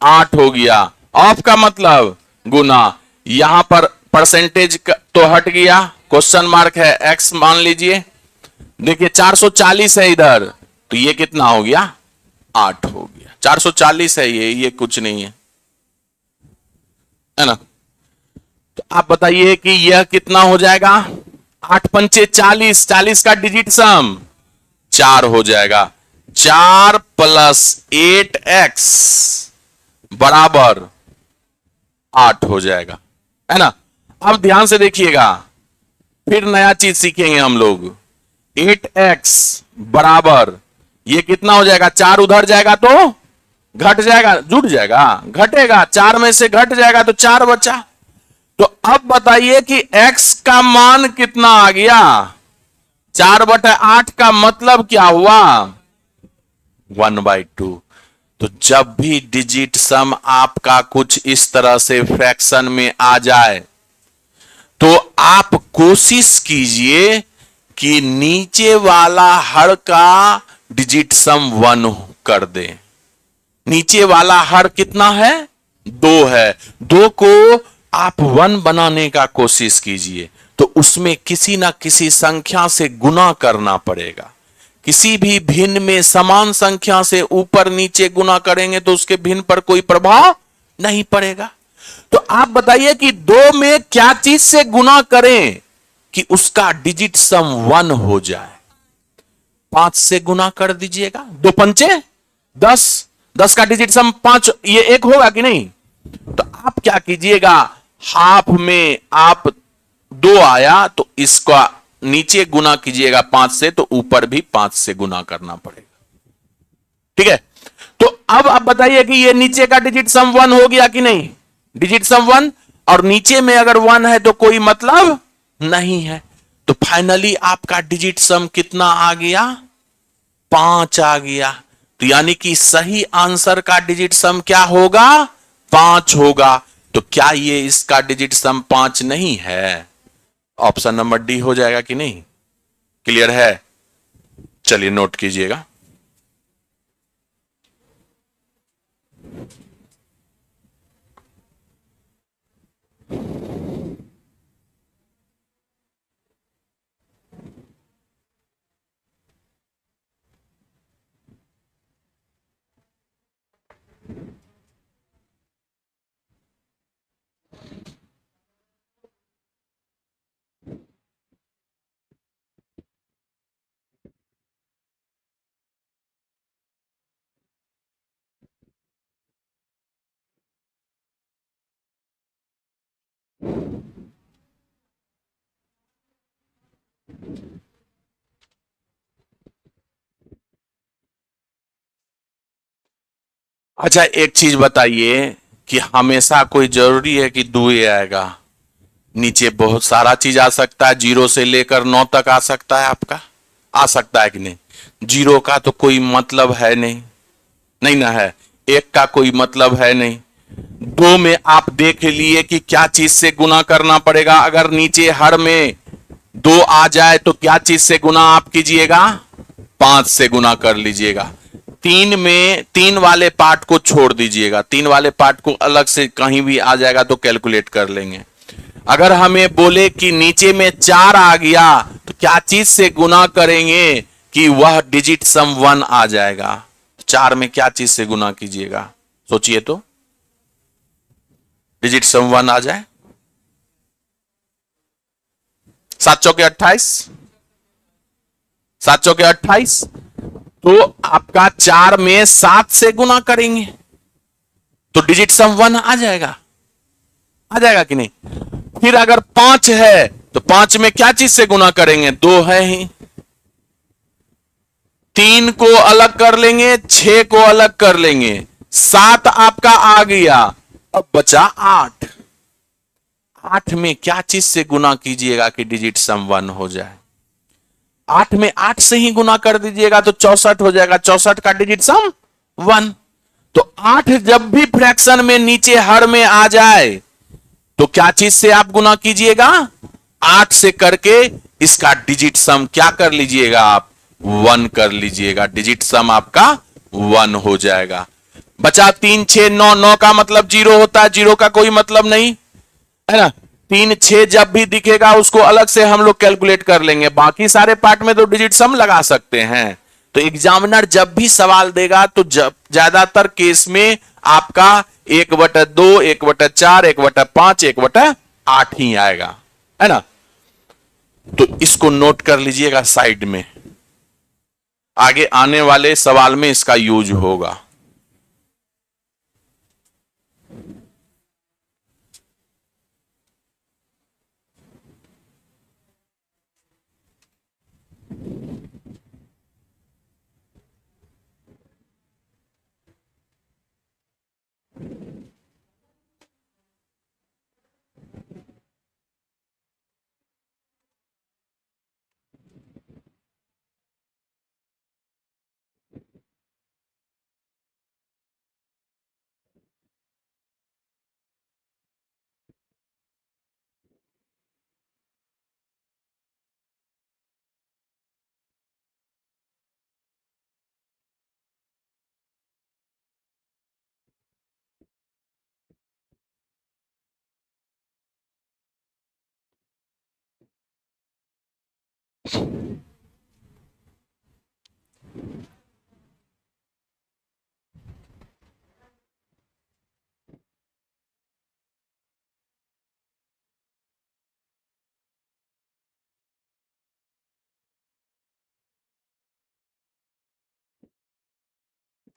8 हो गया। ऑफ का मतलब गुना। यहां पर परसेंटेज तो हट गया, क्वेश्चन मार्क है, एक्स मान लीजिए। देखिए 440 है इधर, तो ये कितना हो गया? 8 हो गया। 440 है ये कुछ नहीं है ना? तो आप बताइए कि यह कितना हो जाएगा? 8 पंचे 40, 40 का डिजिट सम 4 हो जाएगा। 4 प्लस 8x बराबर 8 हो जाएगा, है ना? अब ध्यान से देखिएगा, फिर नया चीज सीखेंगे हम लोग। 8x बराबर ये कितना हो जाएगा? 4 उधर जाएगा तो घट जाएगा, जुड़ जाएगा, घटेगा, 4 में से घट जाएगा तो 4 बचा। तो अब बताइए कि x का मान कितना आ गया? 4/8 का मतलब क्या हुआ? 1/2। तो जब भी डिजिट सम आपका कुछ इस तरह से फ्रैक्शन में आ जाए, तो आप कोशिश कीजिए कि नीचे वाला हर का डिजिट सम 1 कर दे। नीचे वाला हर कितना है? 2 है। 2 को आप 1 बनाने का कोशिश कीजिए, तो उसमें किसी ना किसी संख्या से गुना करना पड़ेगा। किसी भी भिन्न में समान संख्या से ऊपर नीचे गुना करेंगे तो उसके भिन्न पर कोई प्रभाव नहीं पड़ेगा। तो आप बताइए कि 2 में क्या चीज से गुना करें कि उसका डिजिट सम 1 हो जाए? 5 से गुना कर दीजिएगा, 2 पंचे 10, 10 का डिजिट सम 5, ये 1 होगा कि नहीं? तो आप क्या कीजिएगा, हाफ में आप 2 आया तो इसका नीचे गुना कीजिएगा 5 से, तो ऊपर भी 5 से गुना करना पड़ेगा। ठीक है? तो अब आप बताइए कि ये नीचे का डिजिट सम 1 हो गया कि नहीं? डिजिट सम 1, और नीचे में अगर 1 है तो कोई मतलब नहीं है। तो फाइनली आपका डिजिट सम कितना आ गया? 5 आ गया। तो यानी कि सही आंसर का डिजिट सम क्या होगा? 5 होगा। तो क्या ये इसका डिजिट सम 5 नहीं है? ऑप्शन नंबर डी हो जाएगा कि नहीं? क्लियर है? चलिए नोट कीजिएगा। अच्छा एक चीज बताइए कि हमेशा कोई जरूरी है कि 2 आएगा? नीचे बहुत सारा चीज आ सकता है, 0 से लेकर 9 तक आ सकता है, आपका आ सकता है कि नहीं? 0 का तो कोई मतलब है नहीं, नहीं ना है। 1 का कोई मतलब है नहीं। 2 में आप देख लिए कि क्या चीज से गुना करना पड़ेगा। अगर नीचे हर में 2 आ जाए तो क्या चीज से गुना आप कीजिएगा? 5 से गुना कर लीजिएगा। 3 में 3 वाले पार्ट को छोड़ दीजिएगा, 3 वाले पार्ट को अलग से कहीं भी आ जाएगा तो कैलकुलेट कर लेंगे। अगर हमें बोले कि नीचे में 4 आ गया तो क्या चीज से गुना करेंगे कि वह डिजिट सम 1 आ जाएगा? 4 में क्या चीज से गुना कीजिएगा? सोचिए तो, डिजिट सम 1 आ जाए। 7 चौके 28, 7 चौके 28, तो आपका 4 में 7 से गुना करेंगे तो डिजिट सम 1 आ जाएगा, आ जाएगा कि नहीं। फिर अगर 5 है तो 5 में क्या चीज से गुना करेंगे, 2 है ही, 3 को अलग कर लेंगे, 6 को अलग कर लेंगे, 7 आपका आ गया, अब बचा 8। 8 में क्या चीज से गुना कीजिएगा कि डिजिट सम 1 हो जाए, 8 में 8 से ही गुना कर दीजिएगा तो 64 हो जाएगा, 64 का डिजिट सम 1। तो 8 जब भी फ्रैक्शन में नीचे हर में आ जाए तो क्या चीज से आप गुना कीजिएगा, 8 से करके इसका डिजिट सम क्या कर लीजिएगा आप, 1 कर लीजिएगा, डिजिट सम आपका 1 हो जाएगा। बचा 3 6 9, 9 का मतलब 0 होता है, 0 का कोई मतलब नहीं है ना। 3 6 जब भी दिखेगा उसको अलग से हम लोग कैलकुलेट कर लेंगे, बाकी सारे पार्ट में तो डिजिट सम लगा सकते हैं। तो एग्जामिनर जब भी सवाल देगा तो ज्यादातर केस में आपका 1/2 1/4 1/5 1/8 ही आएगा, है ना। तो इसको नोट कर लीजिएगा साइड में, आगे आने वाले सवाल में इसका यूज होगा।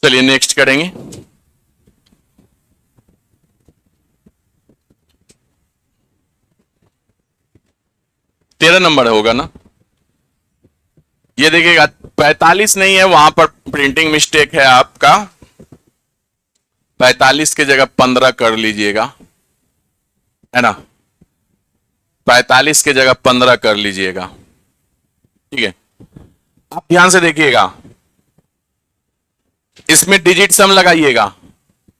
चलिए नेक्स्ट करेंगे। तेरह नंबर होगा ना, ये देखिएगा 45 नहीं है, वहां पर प्रिंटिंग मिस्टेक है आपका, 45 की जगह 15 कर लीजिएगा, है ना, 45 की जगह 15 कर लीजिएगा, ठीक है। आप ध्यान से देखिएगा, इसमें डिजिट सम लगाइएगा,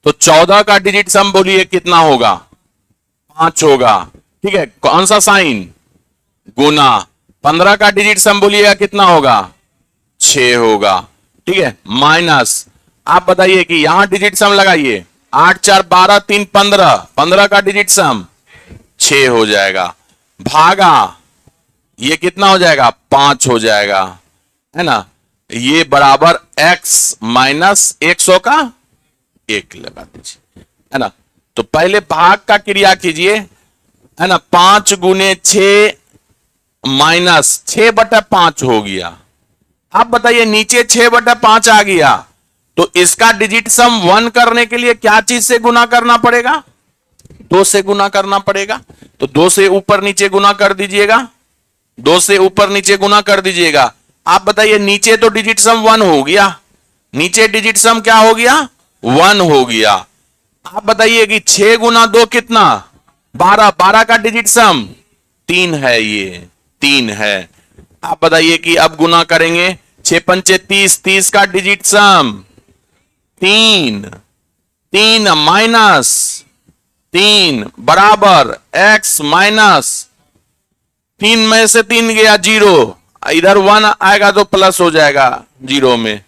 तो 14 का डिजिट सम बोलिए कितना होगा, 5 होगा, ठीक है। कौन सा साइन, गुना। 15 का डिजिट सम बोलिएगा कितना होगा, 6 होगा, ठीक है। माइनस, आप बताइए कि यहां डिजिट सम लगाइए, 8 4 12 3 15, 15 का डिजिट सम 6 हो जाएगा, भागा ये कितना हो जाएगा, 5 हो जाएगा, है ना। ये बराबर x माइनस 100 का 1 लगा दीजिए, है ना। तो पहले भाग का क्रिया कीजिए, है ना, 5 गुने 6 माइनस 6/5 हो गया। आप बताइए नीचे 6/5 आ गया, तो इसका डिजिट सम 1 करने के लिए क्या चीज से गुना करना पड़ेगा, 2 से गुना करना पड़ेगा। तो 2 से ऊपर नीचे गुना कर दीजिएगा, 2 से ऊपर नीचे गुना कर दीजिएगा। आप बताइए नीचे तो डिजिट सम 1 हो गया, नीचे डिजिट सम क्या हो गया, 1 हो गया। आप बताइए कि 6 गुना 2 कितना, 12, 12 का डिजिट सम 3 है, ये 3 है। आप बताइए कि अब गुना करेंगे, 6 पंचे 30, 30 का डिजिट सम 3, 3 माइनस 3 बराबर x माइनस 3 में से 3 गया 0, इधर 1 आएगा तो प्लस हो जाएगा 0 में,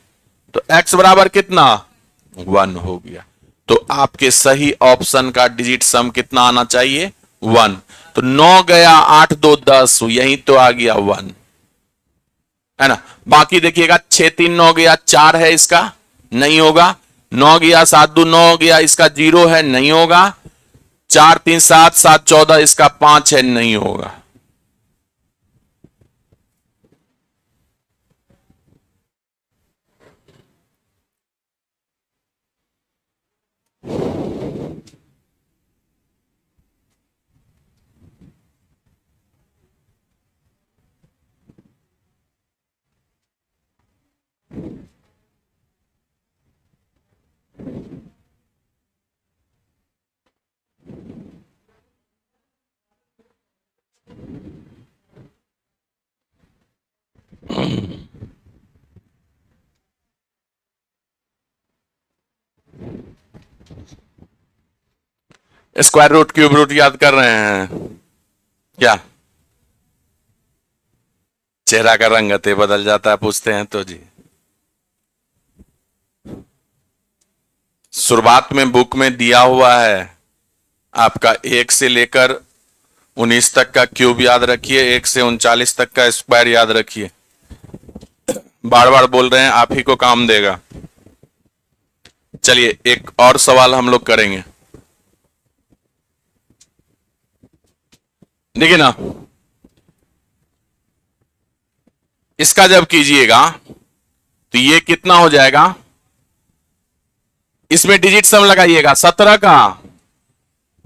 तो x बराबर कितना, 1 हो गया। तो आपके सही ऑप्शन का डिजिट सम कितना आना चाहिए, 1। तो 9 गया 8 2 10, यही तो आ गया 1, है ना। बाकी देखिएगा 6 3 9 गया 4 है, इसका नहीं होगा। 9 गया 7 2 9 गया, इसका 0 है, नहीं होगा। 4 3 7 7 14, इसका 5 है, नहीं होगा। स्क्वायर रूट क्यूब रूट याद कर रहे हैं क्या? चेहरा का रंग गते बदल जाता है, पूछते हैं तो जी। शुरुआत में बुक में दिया हुआ है आपका 1 से लेकर 19 तक का क्यूब याद रखिए, 1 से 39 तक का स्क्वायर याद रखिए। बार बार बोल रहे हैं, आप ही को काम देगा। चलिए एक और सवाल हम लोग करेंगे। देखिए ना, इसका जब कीजिएगा तो ये कितना हो जाएगा, इसमें डिजिट सम लगाइएगा, 17 का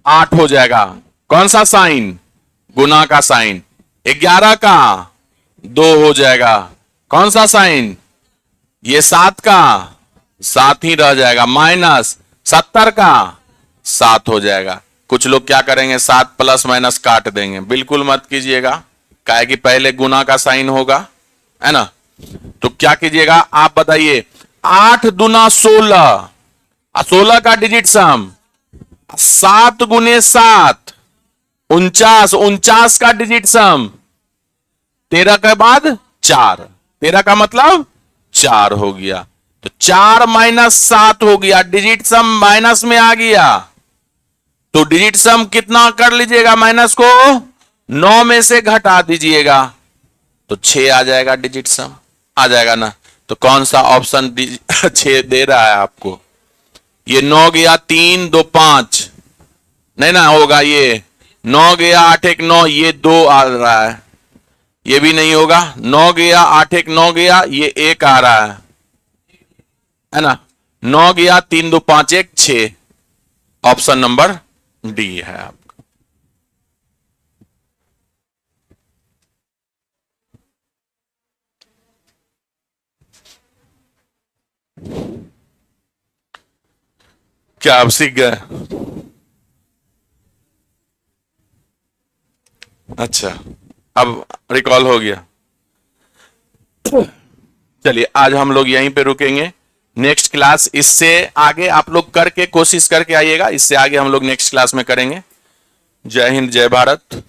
8 हो जाएगा। कौन सा साइन? गुना का साइन। 11 का 2 हो जाएगा। कौन सा साइन? ये 7 का 7 ही रह जाएगा, माइनस 70 का 7 हो जाएगा। कुछ लोग क्या करेंगे, 7 प्लस माइनस काट देंगे। बिल्कुल मत कीजिएगा, काहे कि पहले गुना का साइन होगा, है ना। तो क्या कीजिएगा आप बताइए, 8 दूना 16, 16 का डिजिट सम 7 गुने 7 49, 49 का डिजिट सम 13 के बाद 4, 13 का मतलब 4 हो गया। तो 4 माइनस 7 हो गया, डिजिट सम माइनस में आ गया। तो डिजिट सम कितना कर लीजिएगा, माइनस को 9 में से घटा दीजिएगा तो 6 आ जाएगा, डिजिट सम आ जाएगा ना। तो कौन सा ऑप्शन 6 दे रहा है आपको? ये 9 गया 3 2 5 नहीं ना होगा, ये 9 गया 8 1 9, ये 2 आ रहा है, ये भी नहीं होगा। 9 गया 8 1 9 गया, ये 1 आ रहा है ना। 9 गया 3 2 5 1 6, ऑप्शन नंबर डी है आपका। क्या आप सीख गए? अच्छा, अब रिकॉल हो गया। चलिए आज हम लोग यहीं पे रुकेंगे। नेक्स्ट क्लास इससे आगे आप लोग करके कोशिश करके आइएगा, इससे आगे हम लोग नेक्स्ट क्लास में करेंगे। जय हिंद, जय भारत।